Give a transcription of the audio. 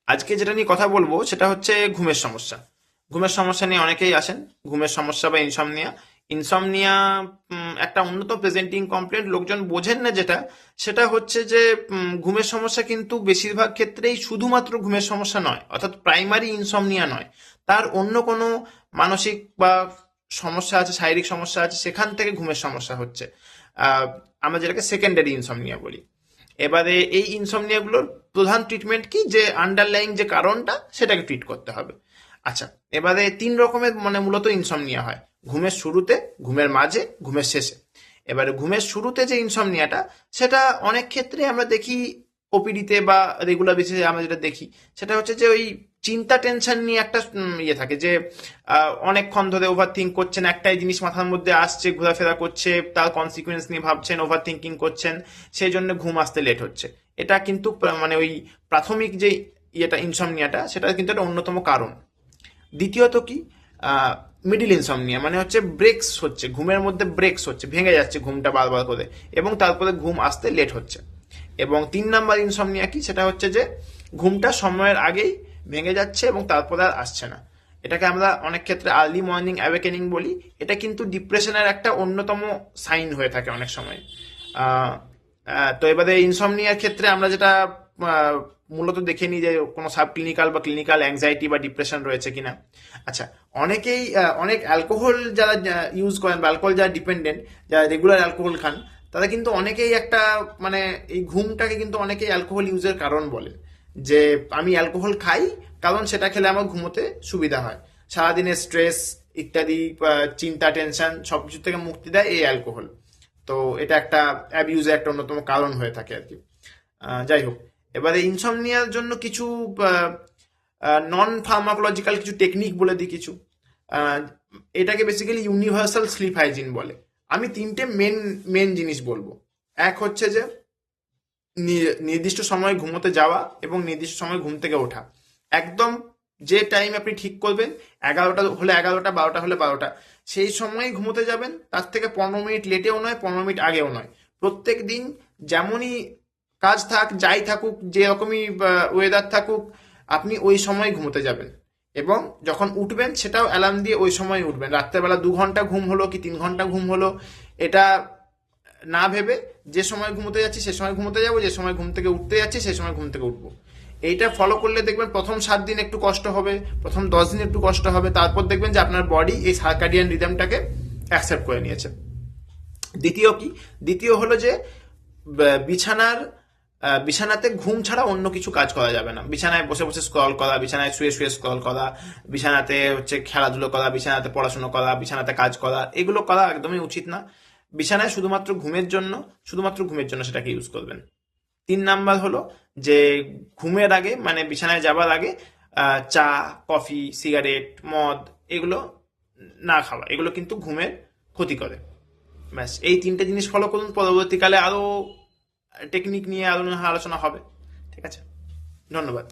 আজকে যেটা নিয়ে কথা বলবো সেটা হচ্ছে ঘুমের সমস্যা। ঘুমের সমস্যা নিয়ে অনেকেই আসেন। ঘুমের সমস্যা বা ইনসমনিয়া। ইনসমনিয়া একটা অন্যতম প্রেজেন্টিং কমপ্লেন্ট, লোকজন বোঝেন না যেটা, সেটা হচ্ছে যে ঘুমের সমস্যা কিন্তু বেশিরভাগ ক্ষেত্রেই শুধুমাত্র ঘুমের সমস্যা নয়, অর্থাৎ প্রাইমারি ইনসমনিয়া নয়। তার অন্য কোনো মানসিক বা সমস্যা আছে, শারীরিক সমস্যা আছে, সেখান থেকে ঘুমের সমস্যা হচ্ছে। আহ, আমরা যেটাকে সেকেন্ডারি ইনসমনিয়া বলি। এবারে এই ইনসমনিয়াগুলোর প্রধান ট্রিটমেন্ট কি, যে আন্ডারলাইং যে কারণটা সেটাকে ট্রিট করতে হবে। আচ্ছা, এবারে তিন রকমের মূলত ইনসমনিয়া হয়: ঘুমের শুরুতে, ঘুমের মাঝে, ঘুমের শেষে। এবারে ঘুমের শুরুতে যে ইনসমনিয়াটা, সেটা অনেক ক্ষেত্রে আমরা দেখি ওপিডিতে বা রেগুলার বেসিসে আমরা যেটা দেখি, সেটা হচ্ছে যে ওই চিন্তা টেনশন নিয়ে একটা ইয়ে থাকে, যে অনেকক্ষণ ধরে ওভার থিঙ্ক করছেন, একটাই জিনিস মাথার মধ্যে আসছে, ঘোরাফেরা করছে, তার কনসিকুয়েন্স নিয়ে ভাবছেন, ওভার থিঙ্কিং করছেন, সেই জন্য ঘুম আসতে লেট হচ্ছে। এটা কিন্তু মানে ওই প্রাথমিক যে ইয়েটা ইনসমনিয়াটা, সেটা কিন্তু একটা অন্যতম কারণ। দ্বিতীয়ত কি, মিডিল ইনসমনিয়া, মানে হচ্ছে ব্রেকস হচ্ছে, ঘুমের মধ্যে ব্রেকস হচ্ছে, ভেঙে যাচ্ছে ঘুমটা বারবার করে, এবং তারপরে ঘুম আসতে লেট হচ্ছে। এবং তিন নাম্বার ইনসমনিয়া কি, সেটা হচ্ছে যে ঘুমটা সময়ের আগেই ভেঙে যাচ্ছে এবং তারপরে আর আসছে না। এটাকে আমরা অনেক ক্ষেত্রে আর্লি মর্নিং অ্যাওয়েকেনিং বলি। এটা কিন্তু ডিপ্রেশনের একটা অন্যতম সাইন হয়ে থাকে অনেক সময়। আহ, তো এবারে ইনসমনিয়ার ক্ষেত্রে আমরা যেটা আহ, মূলত দেখে নিই যে কোনো সাব ক্লিনিক্যাল বা ক্লিনিক্যাল অ্যাংজাইটি বা ডিপ্রেশন রয়েছে কিনা। আচ্ছা, অনেকেই অনেক অ্যালকোহল যারা ইউজ করেন বা অ্যালকোহল যারা ডিপেন্ডেন্ট, যারা রেগুলার অ্যালকোহল খান, তারা কিন্তু অনেকেই একটা মানে এই ঘুমটাকে কিন্তু অনেকেই অ্যালকোহল ইউজের কারণ বলে, যে আমি অ্যালকোহল খাই কারণ সেটা খেলে আমার ঘুমোতে সুবিধা হয়। সারাদিনের স্ট্রেস ইত্যাদি চিন্তা টেনশন সবকিছু থেকে মুক্তি দেয় এই অ্যালকোহল। তো এটা একটা অ্যাবিউজের একটা অন্যতম কারণ হয়ে থাকে আর কি। যাই হোক, এবারে ইনসমনিয়ার জন্য কিছু নন ফার্মাকোলজিক্যাল কিছু টেকনিক বলে দিই কিছু। আহ, এটাকে বেসিক্যালি ইউনিভার্সাল স্লিপ হাইজিন বলে। আমি তিনটে মেন মেন জিনিস বলবো। এক হচ্ছে যে নির্দিষ্ট সময়ে ঘুমোতে যাওয়া এবং নির্দিষ্ট সময় ঘুম থেকে ওঠা। একদম যে টাইম আপনি ঠিক করবেন, 11টা হলে 11টা, 12টা হলে 12টা, সেই সময়ই ঘুমোতে যাবেন। তার থেকে 15 মিনিট লেটেও নয়, 15 মিনিট আগেও নয়। প্রত্যেক দিন যেমনই কাজ থাক, যাই থাকুক, যে রকমই ওয়েদার থাকুক, আপনি ওই সময় ঘুমোতে যাবেন। এবং যখন উঠবেন সেটাও অ্যালার্ম দিয়ে ওই সময় উঠবেন। রাত্রেবেলা 2 ঘন্টা ঘুম হলো কি 3 ঘন্টা ঘুম হলো, এটা না ভেবে যে সময় ঘুমোতে যাচ্ছি সে সময় ঘুমোতে যাবো, যে সময় ঘুম থেকে উঠতে যাচ্ছি সেই সময় ঘুম থেকে উঠবো। এইটা ফলো করলে দেখবেন প্রথম 7 দিন একটু কষ্ট হবে, প্রথম 10 দিন একটু কষ্ট হবে, তারপর দেখবেন যে আপনার বডি এই সার্কাডিয়ান রিদমটাকে অ্যাকসেপ্ট করে নিয়েছে। দ্বিতীয় কি, দ্বিতীয় হলো যে বিছানার বিছানাতে ঘুম ছাড়া অন্য কিছু কাজ করা যাবে না। বিছানায় বসে বসে স্ক্রল করা, বিছানায় শুয়ে শুয়ে স্ক্রল করা, বিছানাতে হচ্ছে খেলাধুলো করা, বিছানাতে পড়াশোনা করা, বিছানাতে কাজ করা, এগুলো করা একদমই উচিত না। বিছানায় শুধুমাত্র ঘুমের জন্য সেটাকে ইউজ করবেন। 3 নাম্বার হলো যে ঘুমের আগে, মানে বিছানায় যাবার আগে চা, কফি, সিগারেট, মদ, এগুলো না খাওয়া। এগুলো কিন্তু ঘুমের ক্ষতি করে। ব্যাস, এই তিনটে জিনিস ফলো করুন। পরবর্তীকালে আরো টেকনিক নিয়ে আরো আলোচনা হবে। ঠিক আছে, ধন্যবাদ।